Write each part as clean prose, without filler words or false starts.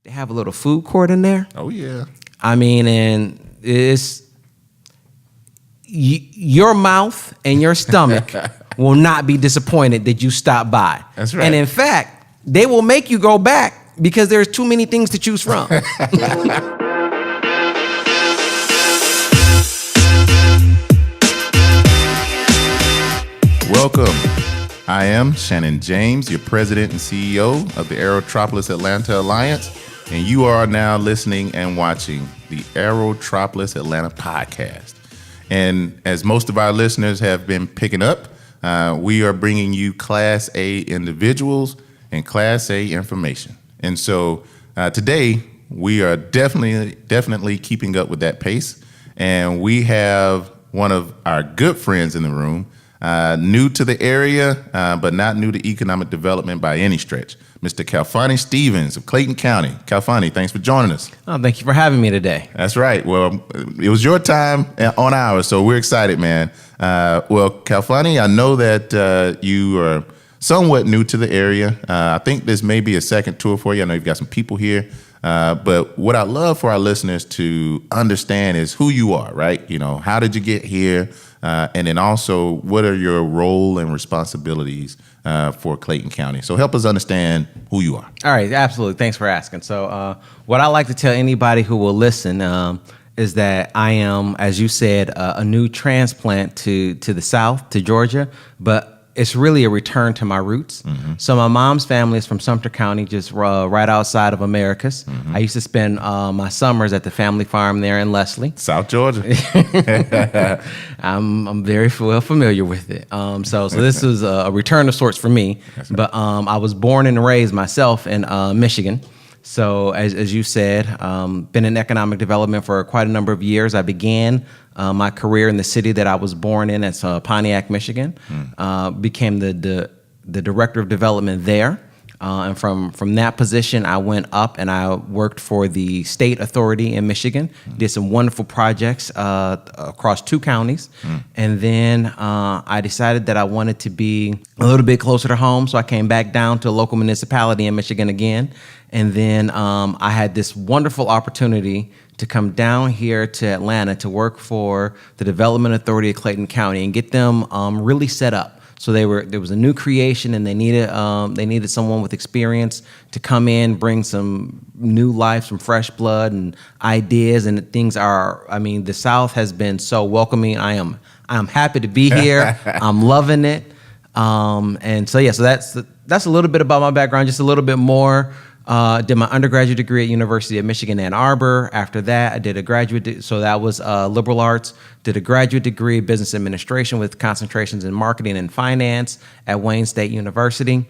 They have a little food court in there. Oh, yeah. I mean, and it's your mouth and your stomach will not be disappointed that you stopped by. That's right. And in fact, they will make you go back because there's too many things to choose from. Welcome. I am Shannon James, your president and CEO of the Aerotropolis Atlanta Alliance, and you are now listening and watching the Aerotropolis Atlanta Podcast. And as most of our listeners have been picking up, we are bringing you Class A individuals and Class A information. And so today, we are definitely keeping up with that pace. And we have one of our good friends in the room, new to the area, but not new to economic development by any stretch. Mr. Khalfani Stevens of Clayton County. Khalfani, thanks for joining us. Oh, thank you for having me today. That's right. Well, it was your time on ours, so we're excited, man. Well, Khalfani, I know that you are somewhat new to the area. I think this may be a second tour for you. I know you've got some people here. But what I'd love for our listeners to understand is who you are, right? You know, how did you get here? And then also, what are your role and responsibilities for Clayton County? So help us understand who you are. All right, absolutely. Thanks for asking. So what I like to tell anybody who will listen is that I am, as you said, a new transplant to the South, to Georgia, but it's really a return to my roots. Mm-hmm. So my mom's family is from Sumter County, just right outside of Americus. Mm-hmm. I used to spend my summers at the family farm there in Leslie, South Georgia. I'm very well familiar with it. So this is a return of sorts for me. Right. But I was born and raised myself in Michigan. So as you said, been in economic development for quite a number of years. I began my career in the city that I was born in, that's Pontiac, Michigan. Became the director of development there. And from that position, I went up and I worked for the state authority in Michigan, did some wonderful projects across 2 counties. And then I decided that I wanted to be a little bit closer to home. So I came back down to a local municipality in Michigan again. And then I had this wonderful opportunity to come down here to Atlanta to work for the Development Authority of Clayton County and get them really set up. So there was a new creation, and they needed someone with experience to come in, bring some new life, some fresh blood and ideas. And things are, I mean, the South has been so welcoming. I'm happy to be here. I'm loving it. And so so that's a little bit about my background, just a little bit more. Did my undergraduate degree at University of Michigan, Ann Arbor. After that, I did a graduate, so that was liberal arts. Did a graduate degree, business administration with concentrations in marketing and finance at Wayne State University.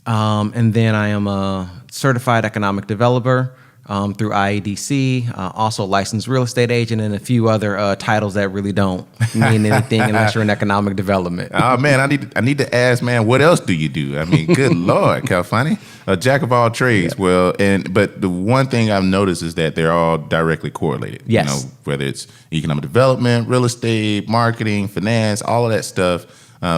And then I am a certified economic developer through IEDC, also licensed real estate agent, and a few other titles that really don't mean anything unless you're in economic development. Oh man, I need to ask, man, what else do you do? I mean, good Lord, Khalfani, a jack of all trades. Yeah. Well, but the one thing I've noticed is that they're all directly correlated. Yes. You know, whether it's economic development, real estate, marketing, finance, all of that stuff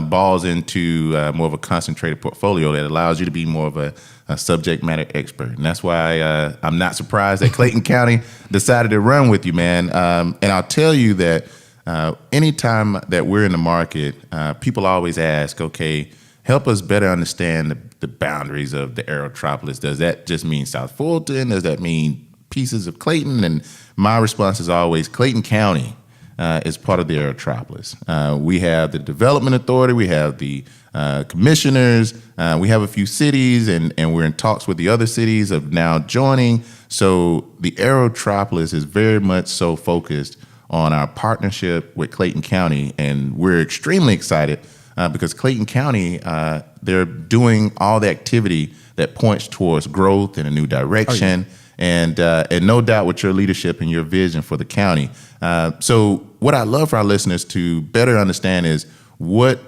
balls into more of a concentrated portfolio that allows you to be more of a subject matter expert. And that's why I'm not surprised that Clayton County decided to run with you, man. And I'll tell you that anytime that we're in the market, people always ask, okay, help us better understand the boundaries of the Aerotropolis. Does that just mean South Fulton? Does that mean pieces of Clayton? And my response is always Clayton County is part of the Aerotropolis. We have the Development Authority, we have the commissioners, we have a few cities, and we're in talks with the other cities of now joining. So the Aerotropolis is very much so focused on our partnership with Clayton County, and we're extremely excited because Clayton County, they're doing all the activity that points towards growth and a new direction. Oh, yeah. And no doubt with your leadership and your vision for the county. So what I'd love for our listeners to better understand is what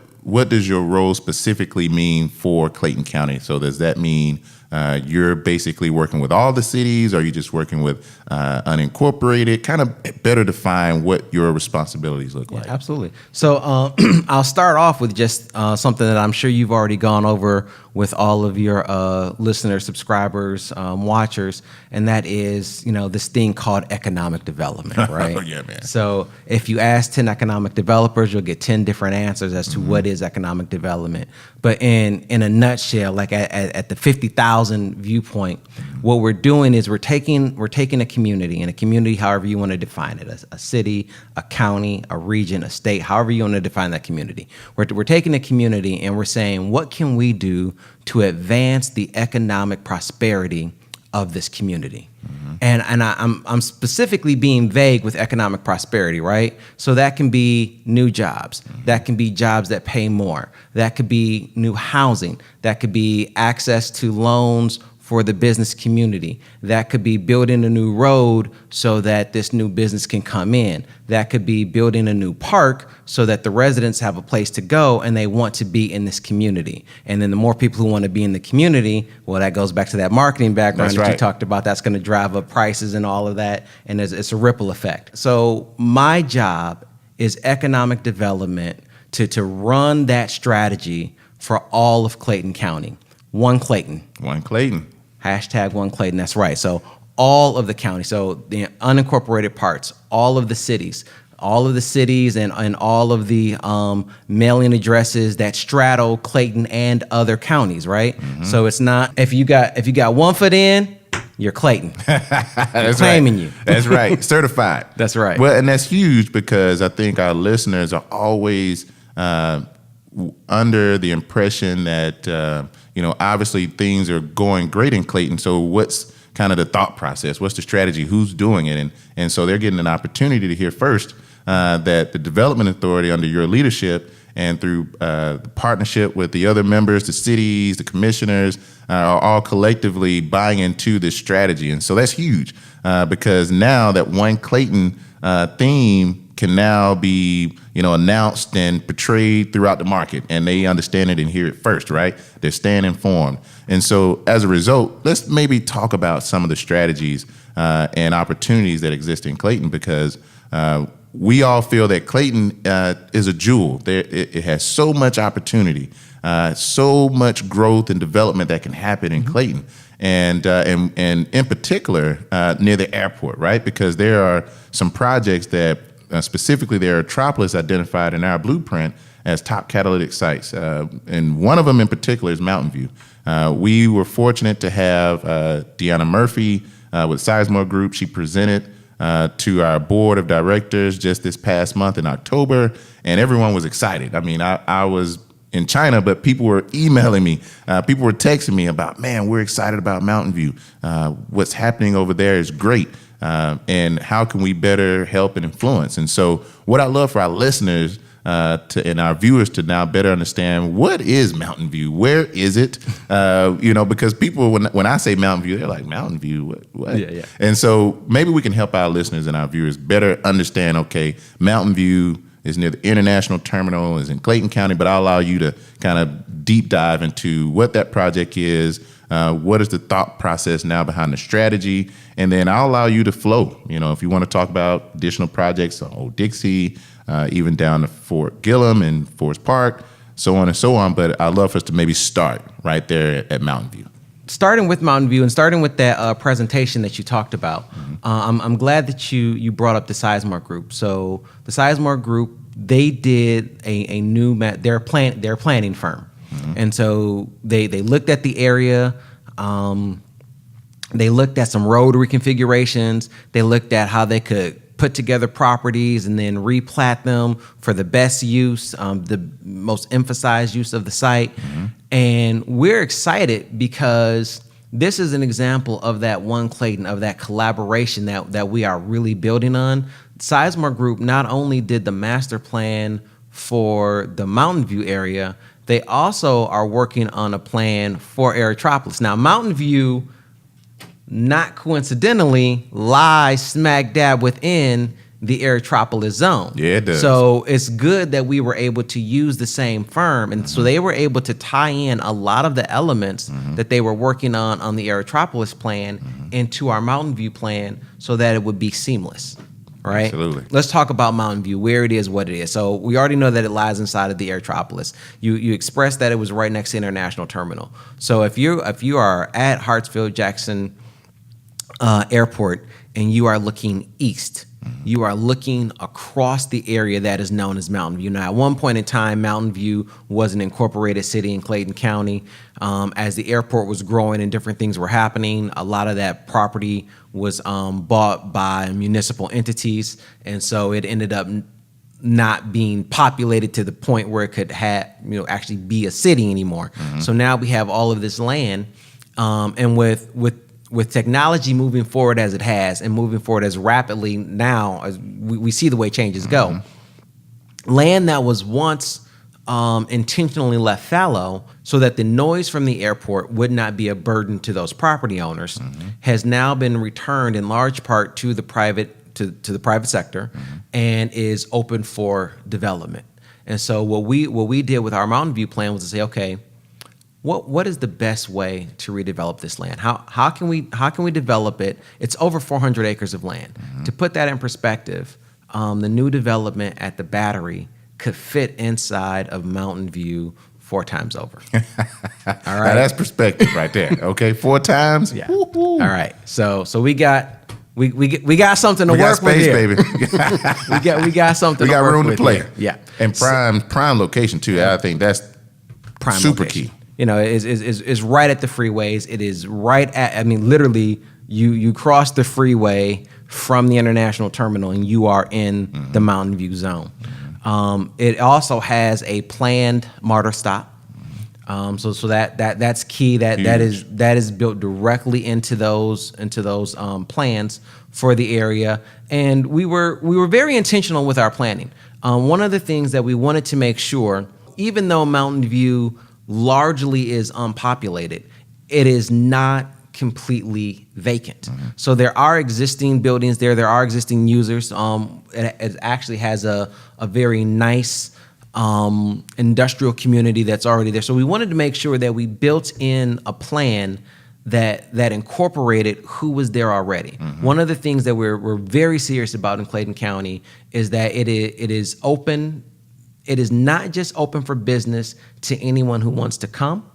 does your role specifically mean for Clayton County? So does that mean you're basically working with all the cities, or are you just working with unincorporated? Kind of better define what your responsibilities look like. Absolutely. So I'll start off with just something that I'm sure you've already gone over with all of your listeners, subscribers, watchers, and that is, this thing called economic development, right? Oh, yeah, man. So if you ask 10 economic developers, you'll get 10 different answers as to what is economic development. But in a nutshell, like at the 50,000 viewpoint, what we're doing is we're taking a community, and a community, however you want to define it, a city, a county, a region, a state, however you want to define that community. We're taking a community and we're saying, what can we do to advance the economic prosperity of this community? And I'm specifically being vague with economic prosperity, right? So that can be new jobs. That can be jobs that pay more. That could be new housing. That could be access to loans for the business community. That could be building a new road so that this new business can come in. That could be building a new park so that the residents have a place to go and they want to be in this community. And then the more people who want to be in the community, well, that goes back to that marketing background that you talked about. That's going to drive up prices and all of that. And it's a ripple effect. So my job is economic development to run that strategy for all of Clayton County. One Clayton. One Clayton. Hashtag One Clayton, that's right. So all of the county, so the unincorporated parts, all of the cities and all of the mailing addresses that straddle Clayton and other counties, right? So it's not, if you got 1 foot in, you're Clayton. That's claiming right. you. That's right. Certified. That's right. Well, and that's huge because I think our listeners are always under the impression that, obviously things are going great in Clayton. So what's kind of the thought process? What's the strategy? Who's doing it? And so they're getting an opportunity to hear first that the Development Authority under your leadership and through the partnership with the other members, the cities, the commissioners, are all collectively buying into this strategy. And so that's huge because now that One Clayton theme can now be, announced and portrayed throughout the market, and they understand it and hear it first, right? They're staying informed. And so as a result, let's maybe talk about some of the strategies and opportunities that exist in Clayton, because we all feel that Clayton is a jewel. It has so much opportunity, so much growth and development that can happen in Clayton. And in particular, near the airport, right? Because there are some projects that specifically the Aerotropolis identified in our blueprint as top catalytic sites. And one of them in particular is Moutainview. We were fortunate to have Deanna Murphy with Sizemore Group. She presented to our board of directors just this past month in October, and everyone was excited. I mean, I was in China, but people were emailing me. People were texting me about, man, we're excited about Moutainview. What's happening over there is great. And how can we better help and influence? And so what I love for our listeners and our viewers to now better understand, what is Moutainview? Where is it? Because people, when I say Moutainview, they're like, Moutainview, what? Yeah. And so maybe we can help our listeners and our viewers better understand, okay, Moutainview is near the international terminal, is in Clayton County, but I'll allow you to kind of deep dive into what that project is, what is the thought process now behind the strategy, and then I'll allow you to flow. If you want to talk about additional projects on Old Dixie, even down to Fort Gillum and Forest Park, so on and so on. But I'd love for us to maybe start right there at Moutainview. Starting with Moutainview and starting with that presentation that you talked about, I'm glad that you brought up the Sizemore Group. So the Sizemore Group, they did a new they're a planning firm, and so they looked at the area. They looked at some road reconfigurations. They looked at how they could put together properties and then replat them for the best use, the most emphasized use of the site. And we're excited because this is an example of that One Clayton, of that collaboration that we are really building on. Sizemore Group not only did the master plan for the Moutainview area, they also are working on a plan for Aerotropolis. Now, Moutainview, not coincidentally, lies smack dab within the Aerotropolis zone. Yeah, it does. So it's good that we were able to use the same firm. And so they were able to tie in a lot of the elements that they were working on the Aerotropolis plan into our Mountain View plan so that it would be seamless. Right. Absolutely. Let's talk about Mountain View, where it is, what it is. So we already know that it lies inside of the Aerotropolis. You expressed that it was right next to International Terminal. So if you are at Hartsfield-Jackson Airport and you are looking east, you are looking across the area that is known as Mountain View. Now, at one point in time, Mountain View was an incorporated city in Clayton County. As the airport was growing and different things were happening, a lot of that property was bought by municipal entities, and so it ended up not being populated to the point where it could actually be a city anymore. So now we have all of this land, and with technology moving forward as it has and moving forward as rapidly now as we see the way changes go, land that was once intentionally left fallow so that the noise from the airport would not be a burden to those property owners has now been returned in large part to the private sector and is open for development. And so what we did with our Mountain View plan was to say, okay, what is the best way to redevelop this land? How can we develop it? It's over 400 acres of land. To put that in perspective, the new development at the Battery could fit inside of Mountain View 4 times over. All right, Now that's perspective right there. Okay, 4 times. Yeah. Woo-hoo. All right. So we got something to We got work with space, here. baby. we got something. We to got work room to with play. here. Yeah. And prime location too. I think that's Prime super location. key. You know, is right at the freeways. It is right at. I mean, literally, you cross the freeway from the International Terminal, and you are in the Mountain View zone. It also has a planned MARTA stop. So that's key. That is built directly into those plans for the area. And we were very intentional with our planning. One of the things that we wanted to make sure, even though Mountain View largely is unpopulated, it is not completely vacant. So there are existing buildings there. There are existing users. It actually has a very nice industrial community that's already there. So we wanted to make sure that we built in a plan that incorporated who was there already. One of the things that we're very serious about in Clayton County is that it is open. It is not just open for business to anyone who wants to come.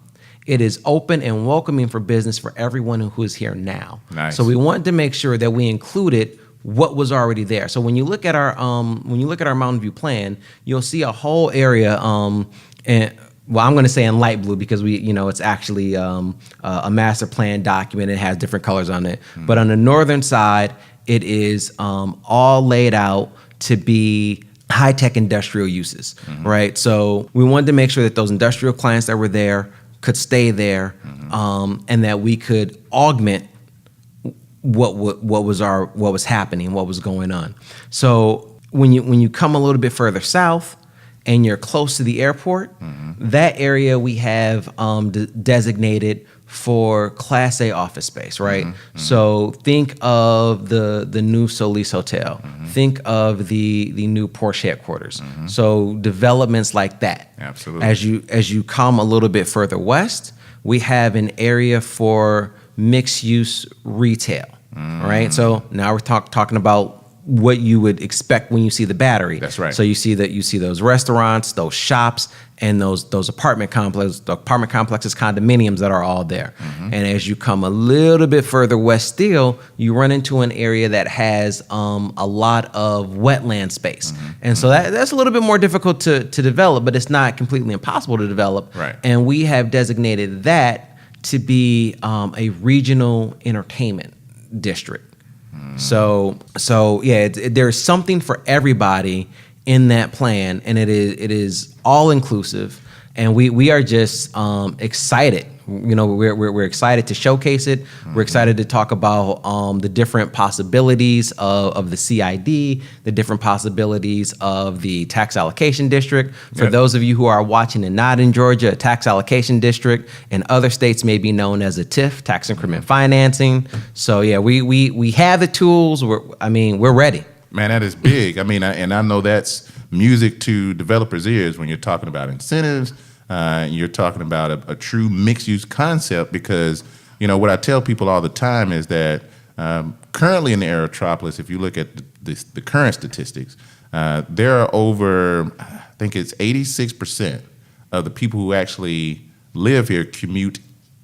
It is open and welcoming for business for everyone who is here now. Nice. So we wanted to make sure that we included what was already there. So when you look at our Mountain View plan, you'll see a whole area. I'm going to say in light blue because it's actually a master plan document. It has different colors on it. But on the northern side, it is all laid out to be high-tech industrial uses, right? So we wanted to make sure that those industrial clients that were there could stay there, and that we could augment what was happening, what was going on. So when you come a little bit further south and you're close to the airport, that area we have designated for Class A office space, right? So think of the new Solis Hotel. Think of the new Porsche headquarters. So developments like that. Absolutely. As you come a little bit further west, we have an area for mixed use retail, right? So now we're talking about what you would expect when you see the Battery. That's right. So you see those restaurants, those shops, and those apartment complexes, condominiums that are all there. And as you come a little bit further west still, you run into an area that has a lot of wetland space. And so that's a little bit more difficult to develop, but it's not completely impossible to develop. Right. And we have designated that to be a regional entertainment district. So yeah, there's something for everybody in that plan, and it is all inclusive, and we are just excited. We're excited to showcase it. We're excited to talk about the different possibilities of the CID, the different possibilities of the tax allocation district. For those of you who are watching and not in Georgia, a tax allocation district in other states may be known as a TIF, tax increment financing. So yeah, we have the tools. We're ready. Man, that is big. I mean, and I know that's music to developers' ears when you're talking about incentives. You're talking about a true mixed-use concept because, what I tell people all the time is that currently in the Aerotropolis, if you look at the current statistics, there are over, I think it's 86% of the people who actually live here commute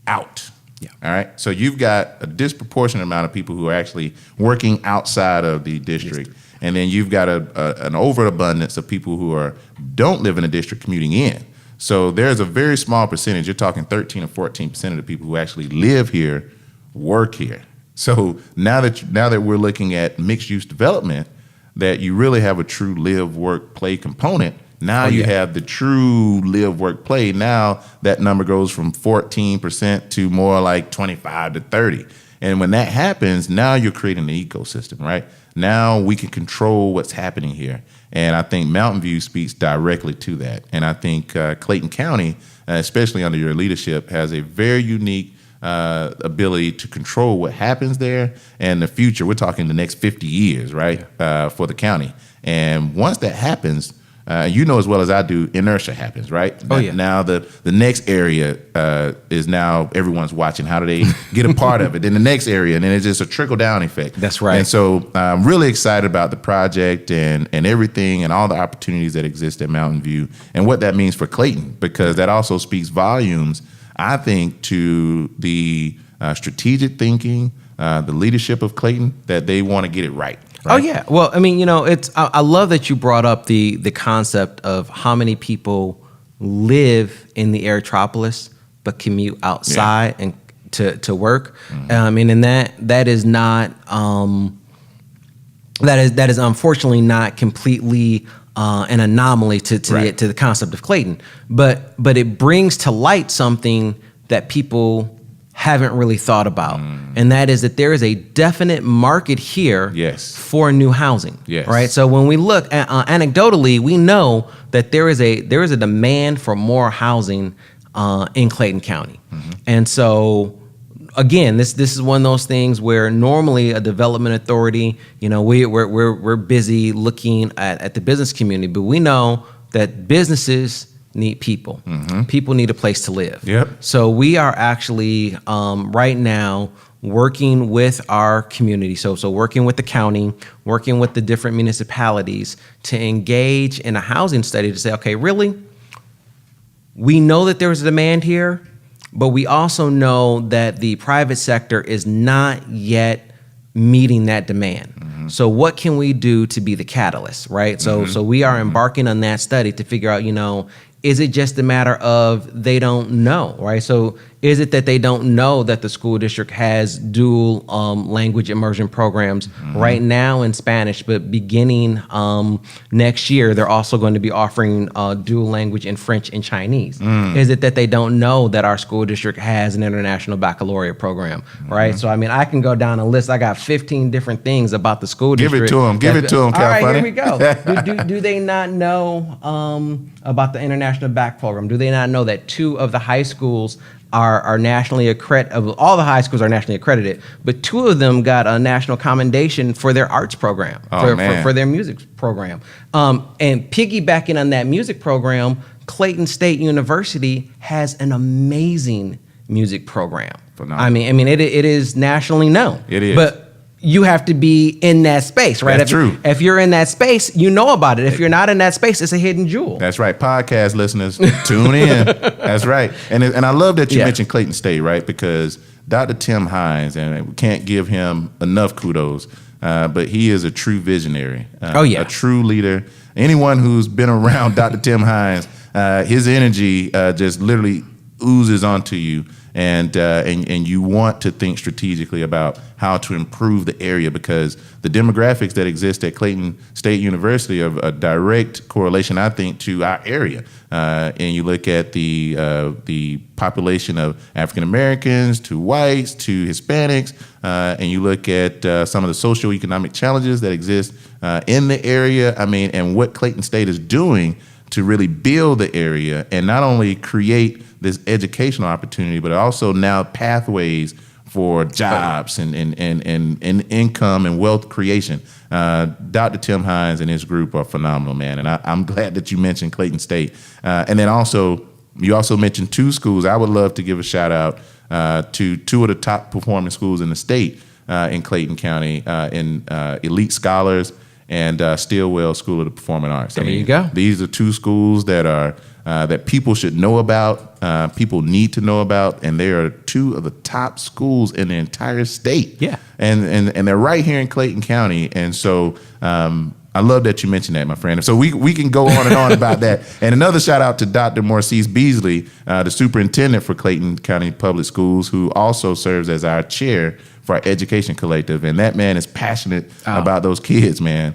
out. Yeah. All right. So you've got a disproportionate amount of people who are actually working outside of the district. And then you've got an overabundance of people who don't live in the district commuting in. So there's a very small percentage. You're talking 13 or 14% of the people who actually live here, work here. So now that we're looking at mixed use development, that you really have a true live, work, play component. Now you have the true live, work, play. Now that number goes from 14% to more like 25 to 30. And when that happens, now you're creating an ecosystem, right? Now we can control what's happening here. And I think Moutainview speaks directly to that. And I think Clayton County, especially under your leadership, has a very unique ability to control what happens there and the future. We're talking the next 50 years, right, for the county. And once that happens, as well as I do, inertia happens, right? Now the next area is now everyone's watching. How do they get a part of it? Then the next area, and then it's just a trickle-down effect. That's right. And so I'm really excited about the project and everything and all the opportunities that exist at Moutainview and what that means for Clayton, because that also speaks volumes, I think, to the strategic thinking, the leadership of Clayton, that they want to get it right. Right? Oh yeah. Well, I mean, I love that you brought up the concept of how many people live in the Aerotropolis but commute outside and to work. Mm-hmm. And that is not that is unfortunately not completely an anomaly to the concept of Clayton, but it brings to light something that people haven't really thought about, and that is that there is a definite market here for new housing. Yes. Right. So when we look at, anecdotally, we know that there is a demand for more housing in Clayton County, and so again, this is one of those things where normally a development authority, we're busy looking at the business community, but we know that businesses need people. People need a place to live. Yep. So we are actually right now working with our community. So working with the county, working with the different municipalities to engage in a housing study to say, okay, really, we know that there is a demand here, but we also know that the private sector is not yet meeting that demand. So what can we do to be the catalyst, right? So we are embarking on that study to figure out, is it just a matter of they don't know, right? So is it that they don't know that the school district has dual language immersion programs right now in Spanish, but beginning next year, they're also going to be offering dual language in French and Chinese? Is it that they don't know that our school district has an international baccalaureate program, right? So, I can go down a list. I got 15 different things about the school district. Give it to them, Khalfani. All right, here we go. Do they not know about the international bac program? Do they not know that 2 of the high schools are nationally accredited? All the high schools are nationally accredited, but 2 of them got a national commendation for their arts program, for their music program. And piggybacking on that music program, Clayton State University has an amazing music program. Phenomenal. It is nationally known. It is. But you have to be in that space, right? That's true. If you're in that space, you know about it. If you're not in that space, it's a hidden jewel. That's right. Podcast listeners, tune in. That's right. And I love that you mentioned Clayton State, right? Because Dr. Tim Hines, and we can't give him enough kudos, but he is a true visionary. A true leader. Anyone who's been around Dr. Tim Hines, his energy just literally oozes onto you. And you want to think strategically about how to improve the area, because the demographics that exist at Clayton State University are a direct correlation, I think, to our area. And you look at the population of African Americans, to whites, to Hispanics, and you look at some of the socioeconomic challenges that exist in the area. And what Clayton State is doing to really build the area and not only create this educational opportunity, but also now pathways for jobs and income and wealth creation. Dr. Tim Hines and his group are phenomenal, man. And I'm glad that you mentioned Clayton State. And then you also mentioned two schools. I would love to give a shout out to two of the top performing schools in the state in Clayton County, in Elite Scholars and Stillwell School of the Performing Arts. There you go. These are two schools that are that people should know about, people need to know about, and they are two of the top schools in the entire state. Yeah. And they're right here in Clayton County. And so I love that you mentioned that, my friend. So we can go on and on about that. And another shout out to Dr. Morcease Beasley, the superintendent for Clayton County Public Schools, who also serves as our chair for our education collective. And that man is passionate about those kids, man.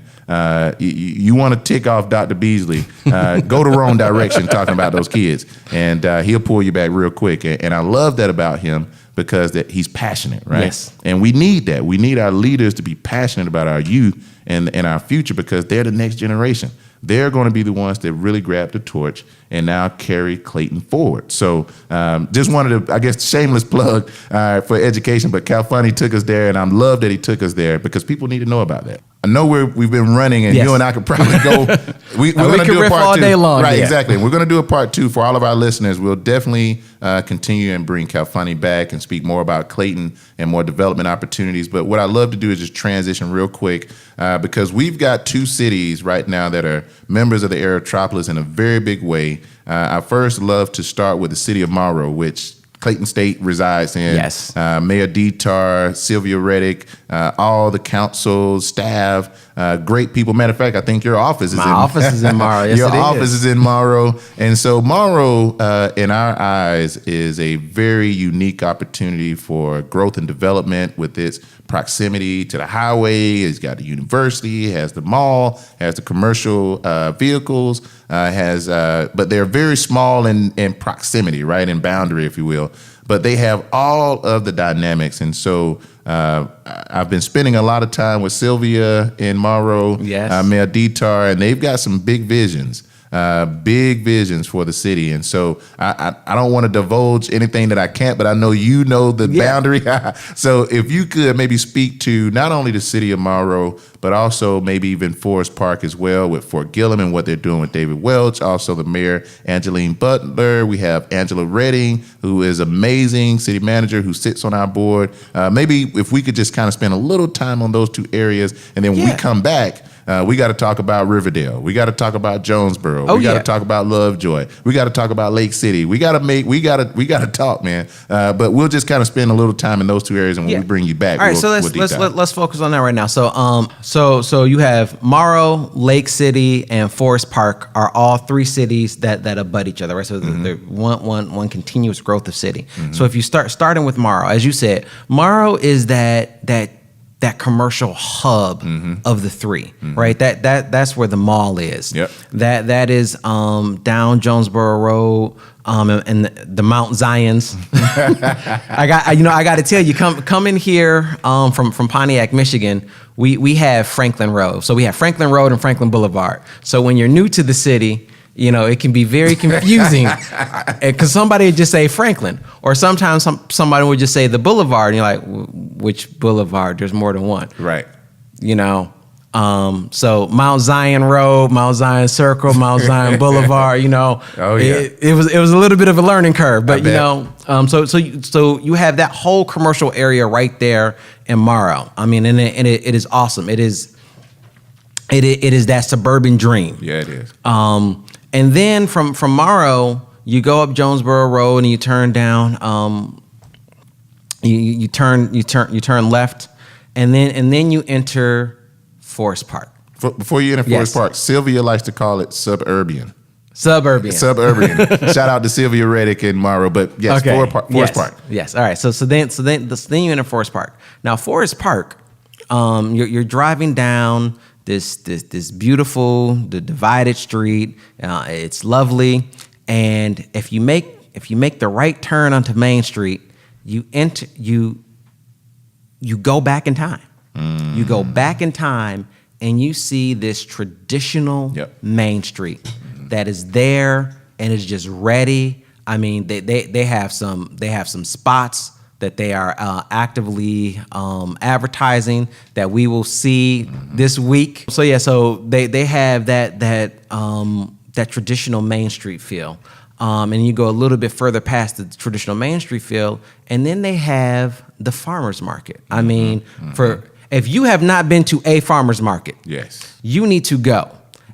You want to tick off Dr. Beasley, go the wrong direction talking about those kids. And he'll pull you back real quick. And I love that about him because that he's passionate, right? Yes. And we need that. We need our leaders to be passionate about our youth and our future because they're the next generation. They're going to be the ones that really grab the torch and now carry Clayton forward. So just wanted to, I guess, shameless plug for education, but Khalfani took us there, and I love that he took us there because people need to know about that. I know we've been running, and you and I could probably go. We're going to do a part all 2. Day long, right? yeah. Exactly. And we're going to do a part 2 for all of our listeners. We'll definitely continue and bring Khalfani back and speak more about Clayton and more development opportunities. But what I love to do is just transition real quick because we've got 2 cities right now that are members of the Aerotropolis in a very big way. I first love to start with the city of Monroe, which Clayton State resides in. Yes. Mayor Detar, Sylvia Reddick, all the council, staff, great people. Matter of fact, I think your office is My office is in Monroe. Yes, your it is. office is in Monroe. And so Monroe, in our eyes, is a very unique opportunity for growth and development with its proximity to the highway. It's got the university, has the mall, has the commercial vehicles, but they're very small in proximity, right, in boundary, if you will. But they have all of the dynamics. And so I've been spending a lot of time with Sylvia in Monroe, Yes. Mayor Detar, and they've got some big visions for the city. And so I don't want to divulge anything that I can't, but I know you know the boundary. So if you could maybe speak to not only the city of Monroe, but also maybe even Forest Park as well with Fort Gillum and what they're doing with David Welch, also the mayor, Angeline Butler. We have Angela Redding, who is amazing, city manager who sits on our board. Maybe if we could just kind of spend a little time on those 2 areas, and then when we come back, we got to talk about Riverdale. We got to talk about Jonesboro. We got to talk about Lovejoy. We got to talk about Lake City. We got to talk, man. But we'll just kind of spend a little time in those 2 areas, and when we bring you back, all right. So let's focus on that right now. So you have Morrow, Lake City, and Forest Park are all 3 cities that abut each other, right? So they're one continuous growth of city. Mm-hmm. So if you starting with Morrow, as you said, Morrow is that commercial hub of the 3, right? That's where the mall is. Yep. That is down Jonesboro Road, and the Mount Zions. I got to tell you, come in here from Pontiac, Michigan. We have Franklin Road. So we have Franklin Road and Franklin Boulevard. So when you're new to the city, it can be very confusing because somebody would just say Franklin, or sometimes somebody would just say the Boulevard, and you're like, which Boulevard? There's more than one, right? So Mount Zion Road, Mount Zion Circle, Mount Zion Boulevard. It was a little bit of a learning curve, but so you have that whole commercial area right there in Morrow. I mean, and it is awesome. It is that suburban dream. Yeah, it is. And then from Morrow, you go up Jonesboro Road and you turn down. You turn left, and then you enter Forest Park. Before you enter Forest Park, Sylvia likes to call it suburban. Suburban. Shout out to Sylvia Reddick in Morrow, but yes, Forest Park. Yes. All right. So then you enter Forest Park. Now Forest Park, you're driving down this beautiful, the divided street. It's lovely, and if you make the right turn onto Main Street, you go back in time. You go back in time, and you see this traditional Main Street that is there and is just ready. I mean, they have some spots that they are actively advertising that we will see this week. So yeah, so they have that traditional Main Street feel. And you go a little bit further past the traditional Main Street feel, and then they have the farmers market. I mean, if you have not been to a farmers market, yes, you need to go.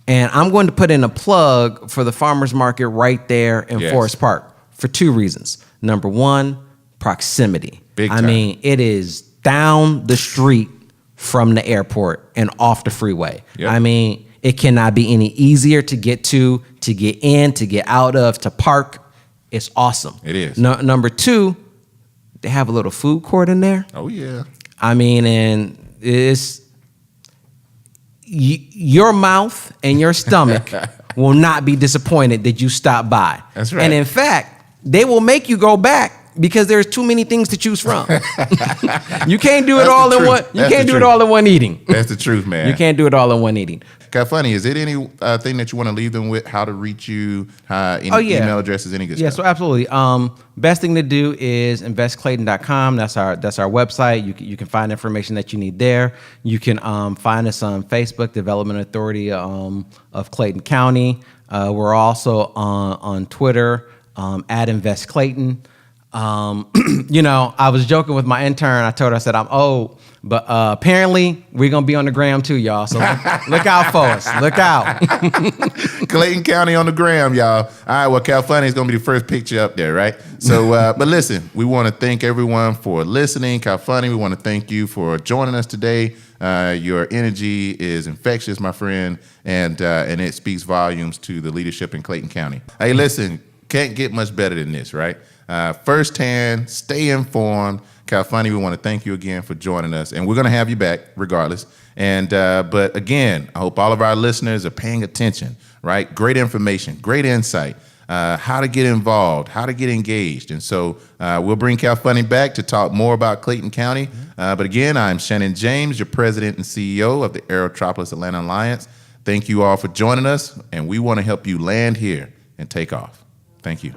And I'm going to put in a plug for the farmers market right there in Forest Park for 2 reasons. Number one, proximity. Big time. I mean, it is down the street from the airport and off the freeway. Yep. I mean, it cannot be any easier to get to get in, to get out of, to park. It's awesome. It is. Number 2, they have a little food court in there. Oh, yeah. I mean, and it's your mouth and your stomach will not be disappointed that you stopped by. That's right. And in fact, they will make you go back because there's too many things to choose from. You can't do it all in one. You can't do it all in one eating. That's the truth, man. You can't do it all in one eating. Khalfani, is it any thing that you want to leave them with? How to reach you? Any email addresses? Any good stuff? Yeah, so absolutely. Best thing to do is investclayton.com. That's our website. You can find information that you need there. You can find us on Facebook, Development Authority of Clayton County. We're also on Twitter at Invest Clayton. I was joking with my intern. I told her, I said, I'm old, but apparently we're going to be on the gram too, y'all. So look out for us. Look out. Clayton County on the gram, y'all. All right, well, Khalfani is going to be the first picture up there, right? So, but listen, we want to thank everyone for listening. Khalfani, we want to thank you for joining us today. Your energy is infectious, my friend, and it speaks volumes to the leadership in Clayton County. Hey, listen, can't get much better than this, right? Firsthand, stay informed. Khalfani, we want to thank you again for joining us, and we're going to have you back regardless. And but again, I hope all of our listeners are paying attention, right? Great information, great insight, how to get involved, how to get engaged. And so we'll bring Khalfani back to talk more about Clayton County. But again, I'm Shannon James, your president and CEO of the Aerotropolis Atlanta Alliance. Thank you all for joining us, and we want to help you land here and take off. Thank you.